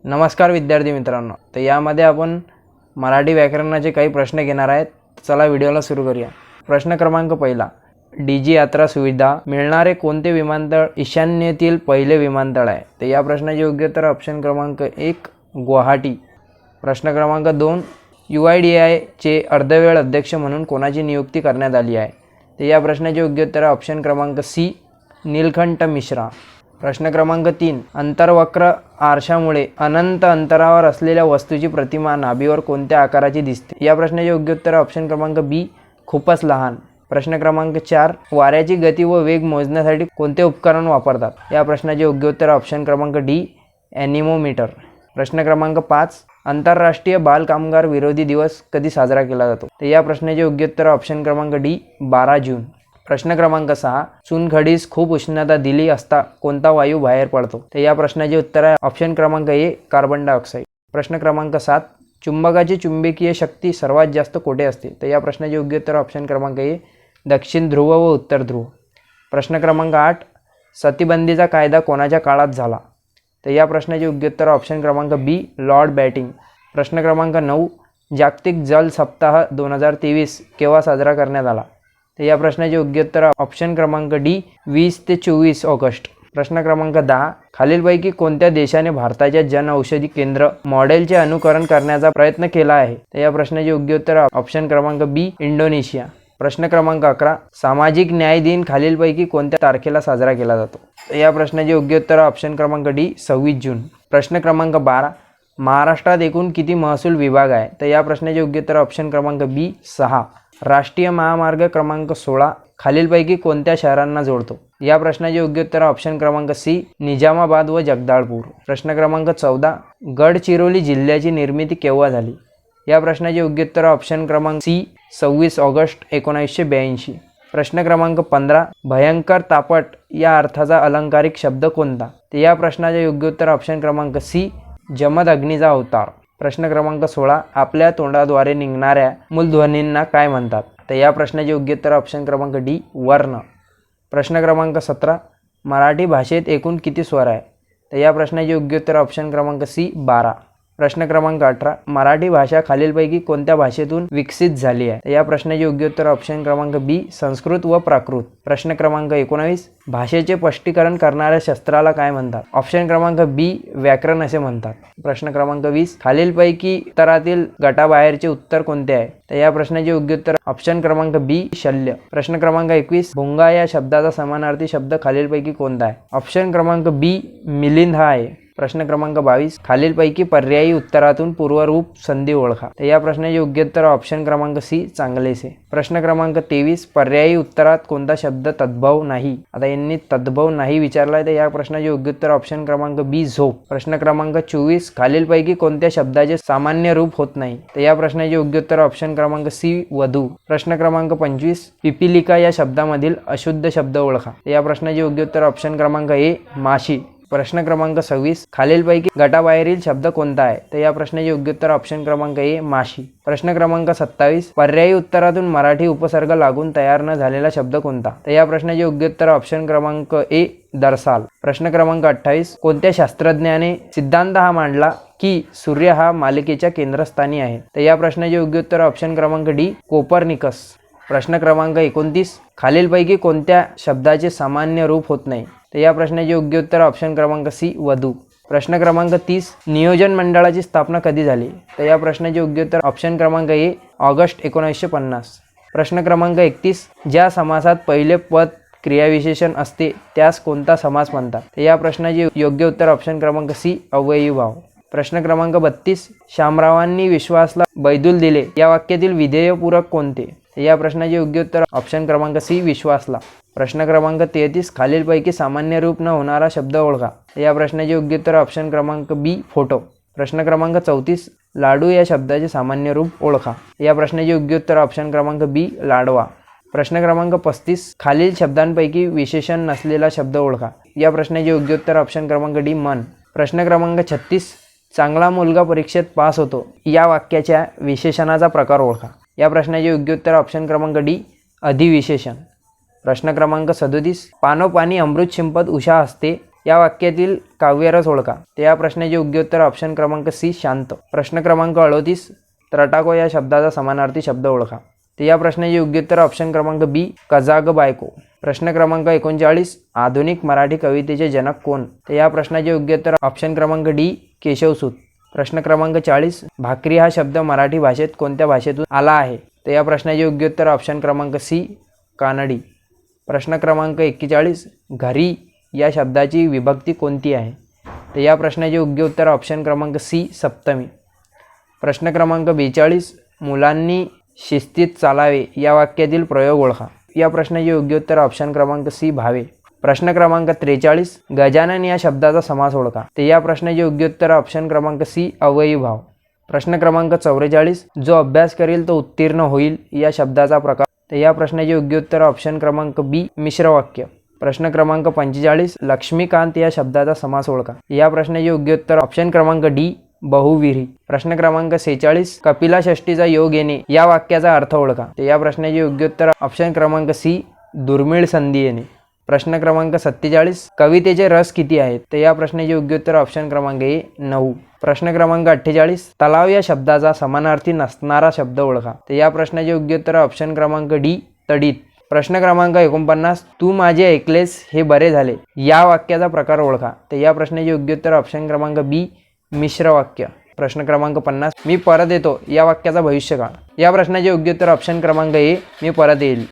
नमस्कार विद्यार्थी मित्रांनो, तर यामध्ये आपण मराठी व्याकरणाचे काही प्रश्न घेणार आहेत. चला व्हिडिओला सुरू करूया. प्रश्न क्रमांक पहिला, डीजी यात्रा सुविधा मिळणारे कोणते विमानतळ ईशान्येतील पहिले विमानतळ आहे? तर या प्रश्नाचे योग्य उत्तर ऑप्शन क्रमांक 1 गुवाहाटी. प्रश्न क्रमांक 2, UIDAI चे अर्धवेळ अध्यक्ष म्हणून कोणाची नियुक्ती करण्यात आली आहे? तर या प्रश्नाचे योग्य उत्तर ऑप्शन क्रमांक सी नीलकंठ मिश्रा. प्रश्न क्रमांक 3, अंतर्वक्र आरशामुळे अनंत अंतरावर असलेल्या वस्तूची प्रतिमा नाभीवर कोणत्या आकाराची दिसते? या प्रश्नाचे योग्य उत्तर ऑप्शन क्रमांक बी खूपच लहान. प्रश्न क्रमांक 4, वाऱ्याची गती व वेग मोजण्यासाठी कोणते उपकरण वापरतात? या प्रश्नाचे योग्य उत्तर ऑप्शन क्रमांक डी ॲनिमोमीटर. प्रश्न क्रमांक 5, आंतरराष्ट्रीय बाल कामगार विरोधी दिवस कधी साजरा केला जातो? तर या प्रश्नाचे योग्य उत्तर ऑप्शन क्रमांक डी 12 जून. प्रश्न क्रमांक 6, चुनखडीस खूप उष्णता दिली असता कोणता वायू बाहेर पडतो? तर या प्रश्नाचे उत्तर आहे ऑप्शन क्रमांक ए कार्बन डायऑक्साईड. प्रश्न क्रमांक 7, चुंबकाची चुंबकीय शक्ती सर्वात जास्त कोठे असते? तर या प्रश्नाचे योग्य उत्तर ऑप्शन क्रमांक ए दक्षिण ध्रुव व उत्तर ध्रुव. प्रश्न क्रमांक 8, सतीबंदीचा कायदा कोणाच्या काळात झाला? तर या प्रश्नाचे योग्य उत्तर ऑप्शन क्रमांक बी लॉर्ड बॅटिंग. प्रश्न क्रमांक 9, जागतिक जल सप्ताह 2023 केव्हा साजरा करण्यात आला? तर या प्रश्नाचे योग्य उत्तर ऑप्शन क्रमांक डी 20 ते 24 ऑगस्ट. प्रश्न क्रमांक 10, खालीलपैकी कोणत्या देशाने भारताच्या जनऔषधी केंद्र मॉडेलचे अनुकरण करण्याचा प्रयत्न केला आहे? तर या प्रश्नाचे योग्य उत्तर ऑप्शन क्रमांक बी इंडोनेशिया. प्रश्न क्रमांक 11, सामाजिक न्याय दिन खालीलपैकी कोणत्या तारखेला साजरा केला जातो? तर या प्रश्नाचे योग्य उत्तर ऑप्शन क्रमांक डी 26 जून. प्रश्न क्रमांक 12, महाराष्ट्रात एकूण किती महसूल विभाग आहे? तर या प्रश्नाचे योग्य उत्तर ऑप्शन क्रमांक बी 6. राष्ट्रीय महामार्ग क्रमांक 16 खालीलपैकी कोणत्या शहरांना जोडतो? या प्रश्नाचे योग्य उत्तर ऑप्शन क्रमांक सी निजामाबाद व जगदाळपूर. प्रश्न क्रमांक 14, गडचिरोली जिल्ह्याची निर्मिती केव्हा झाली? या प्रश्नाचे योग्य उत्तर ऑप्शन क्रमांक सी 26 ऑगस्ट 1982. प्रश्न क्रमांक 15, भयंकर तापट या अर्थाचा अलंकारिक शब्द कोणता? तर या प्रश्नाचे योग्य उत्तर ऑप्शन क्रमांक सी जमद अग्नीचा अवतार. प्रश्न क्रमांक 16, आपल्या तोंडाद्वारे निघणाऱ्या मूलध्वनींना काय म्हणतात? तर या प्रश्नाचे योग्य उत्तर ऑप्शन क्रमांक डी वर्ण. प्रश्न क्रमांक 17, मराठी भाषेत एकूण किती स्वर आहे? तर या प्रश्नाचे योग्य उत्तर ऑप्शन क्रमांक सी 12. प्रश्न क्रमांक 18, मराठी भाषा खालीलपैकी कोणत्या भाषेतून विकसित झाली आहे? तर या प्रश्नाचे योग्य उत्तर ऑप्शन क्रमांक बी संस्कृत व प्राकृत. प्रश्न क्रमांक 19, भाषेचे स्पष्टीकरण करणाऱ्या शस्त्राला काय म्हणतात? ऑप्शन क्रमांक बी व्याकरण असे म्हणतात. प्रश्न क्रमांक 20, खालीलपैकी उत्तरातील गटाबाहेरचे उत्तर कोणते आहे? तर या प्रश्नाचे योग्य उत्तर ऑप्शन क्रमांक बी शल्य. प्रश्न क्रमांक 21, भुंगा या शब्दाचा समानार्थी शब्द खालीलपैकी कोणता आहे? ऑप्शन क्रमांक बी मिलिंद हा आहे. प्रश्न क्रमांक 22, खालीलपैकी पर्यायी उत्तरातून पूर्वरूप संधी ओळखा. तर या प्रश्नाचे योग्य उत्तर ऑप्शन क्रमांक सी चांगलेसे. प्रश्न क्रमांक 23, पर्यायी उत्तरात कोणता शब्द तद्भव नाही? आता यांनी तद्भव नाही विचारला आहे, तर या प्रश्नाचे योग्य उत्तर ऑप्शन क्रमांक बी झोप. प्रश्न क्रमांक 24, खालीलपैकी कोणत्या शब्दाचे सामान्य रूप होत नाही? तर या प्रश्नाचे योग्य उत्तर ऑप्शन क्रमांक सी वधू. प्रश्न क्रमांक 25, पिपिलिका या शब्दामधील अशुद्ध शब्द ओळखा. तर या प्रश्नाचे योग्य उत्तर ऑप्शन क्रमांक ए माशी. प्रश्न क्रमांक 26, खालीलपैकी गटाबाहेरील शब्द कोणता आहे? तर या प्रश्नाचे योग्य उत्तर ऑप्शन क्रमांक ए माशी. प्रश्न क्रमांक 27, पर्यायी उत्तरातून मराठी उपसर्ग लागून तयार न झालेला शब्द कोणता? तर या प्रश्नाचे योग्य उत्तर ऑप्शन क्रमांक ए दरसाल. प्रश्न क्रमांक 28, कोणत्या शास्त्रज्ञाने सिद्धांत हा मांडला की सूर्य हा मालिकेच्या केंद्रस्थानी आहे? तर या प्रश्नाचे योग्य उत्तर ऑप्शन क्रमांक डी कोपर्निकस. प्रश्न क्रमांक 29, खालीलपैकी कोणत्या शब्दाचे सामान्य रूप होत नाही? तर या प्रश्नाचे योग्य उत्तर ऑप्शन क्रमांक सी वधू. प्रश्न क्रमांक 30, नियोजन मंडळाची स्थापना कधी झाली? तर या प्रश्नाचे योग्य उत्तर ऑप्शन क्रमांक ए ऑगस्ट 1950. प्रश्न क्रमांक 31, ज्या समासात पहिले पद क्रियाविशेषण असते त्यास कोणता समास म्हणतात? तर या प्रश्नाचे योग्य उत्तर ऑप्शन क्रमांक सी अवयवीभाव. प्रश्न क्रमांक 32, शामरावांनी विश्वासला बैदूल दिले या वाक्यातील विधेयपूरक कोणते? या प्रश्नाचे योग्य उत्तर ऑप्शन क्रमांक सी विश्वासला. प्रश्न क्रमांक 33, खालीलपैकी सामान्य रूप न होणारा शब्द ओळखा. या प्रश्नाचे योग्य उत्तर ऑप्शन क्रमांक बी फोटो. प्रश्न क्रमांक 34, लाडू या शब्दाचे सामान्य रूप ओळखा. या प्रश्नाचे योग्य उत्तर ऑप्शन क्रमांक बी लाडवा. प्रश्न क्रमांक 35, खालील शब्दांपैकी विशेषण नसलेला शब्द ओळखा. या प्रश्नाचे योग्य उत्तर ऑप्शन क्रमांक डी मन. प्रश्न क्रमांक 36, चांगला मुलगा परीक्षेत पास होतो या वाक्याच्या विशेषणाचा प्रकार ओळखा. या प्रश्नाचे योग्य उत्तर ऑप्शन क्रमांक डी अधिविशेषण. प्रश्न क्रमांक 37, पानोपानी अमृत शिंपत उषा असते या वाक्यातील काव्यरस ओळखा. तर या प्रश्नाचे योग्य उत्तर ऑप्शन क्रमांक सी शांत. प्रश्न क्रमांक 38 त्रटाको या शब्दाचा समानार्थी शब्द ओळखा. तर या प्रश्नाचे योग्य उत्तर ऑप्शन क्रमांक बी कजाग बायको. प्रश्न क्रमांक 39 आधुनिक मराठी कवितेचे जनक कोण. तर या प्रश्नाचे योग्य उत्तर ऑप्शन क्रमांक डी केशवसूत. प्रश्न क्रमांक 40 भाकरी हा शब्द मराठी भाषेत कोणत्या भाषेतून आला आहे. तर या प्रश्नाचे योग्य उत्तर ऑप्शन क्रमांक सी कानडी. प्रश्न क्रमांक 41 घरी या शब्दाची विभक्ती कोणती आहे. तर या प्रश्नाचे योग्य उत्तर ऑप्शन क्रमांक सी सप्तमी. प्रश्न क्रमांक 42 मुलांनी शिस्तीत चालावे या वाक्यातील प्रयोग ओळखा. या प्रश्नाचे योग्य उत्तर ऑप्शन क्रमांक सी भावे. प्रश्न क्रमांक 43 गजानन या शब्दाचा समास ओळखा. तर या प्रश्नाचे योग्य उत्तर ऑप्शन क्रमांक सी अवयभाव. प्रश्न क्रमांक 44 जो अभ्यास करेल तो उत्तीर्ण होईल या शब्दाचा प्रकार. तर या प्रश्नाचे योग्य उत्तर ऑप्शन क्रमांक बी मिश्र वाक्य. प्रश्न क्रमांक 45 लक्ष्मीकांत या शब्दाचा समास ओळखा. या प्रश्नाचे योग्य उत्तर ऑप्शन क्रमांक डी बहुव्रीही. प्रश्न क्रमांक 46 कपिला षष्टीचा योग येणे या वाक्याचा अर्थ ओळखा. तर या प्रश्नाचे योग्य उत्तर ऑप्शन क्रमांक सी दुर्मिळ संधी येणे. प्रश्न क्रमांक 47 कवितेचे रस किती आहेत. तर या प्रश्नाचे योग्य उत्तर ऑप्शन क्रमांक ए 9. प्रश्न क्रमांक 48 तलाव या शब्दाचा समानार्थी नसणारा शब्द ओळखा. तर या प्रश्नाचे योग्य उत्तर ऑप्शन क्रमांक डी तडीत. प्रश्न क्रमांक 49 तू माझे ऐकलेस हे बरे झाले या वाक्याचा प्रकार ओळखा. तर या प्रश्नाचे योग्य उत्तर ऑप्शन क्रमांक बी मिश्र वाक्य. प्रश्न क्रमांक 50 मी परत येतो या वाक्याचा भविष्यकाळ. या प्रश्नाचे योग्य उत्तर ऑप्शन क्रमांक ए मी परत येईल.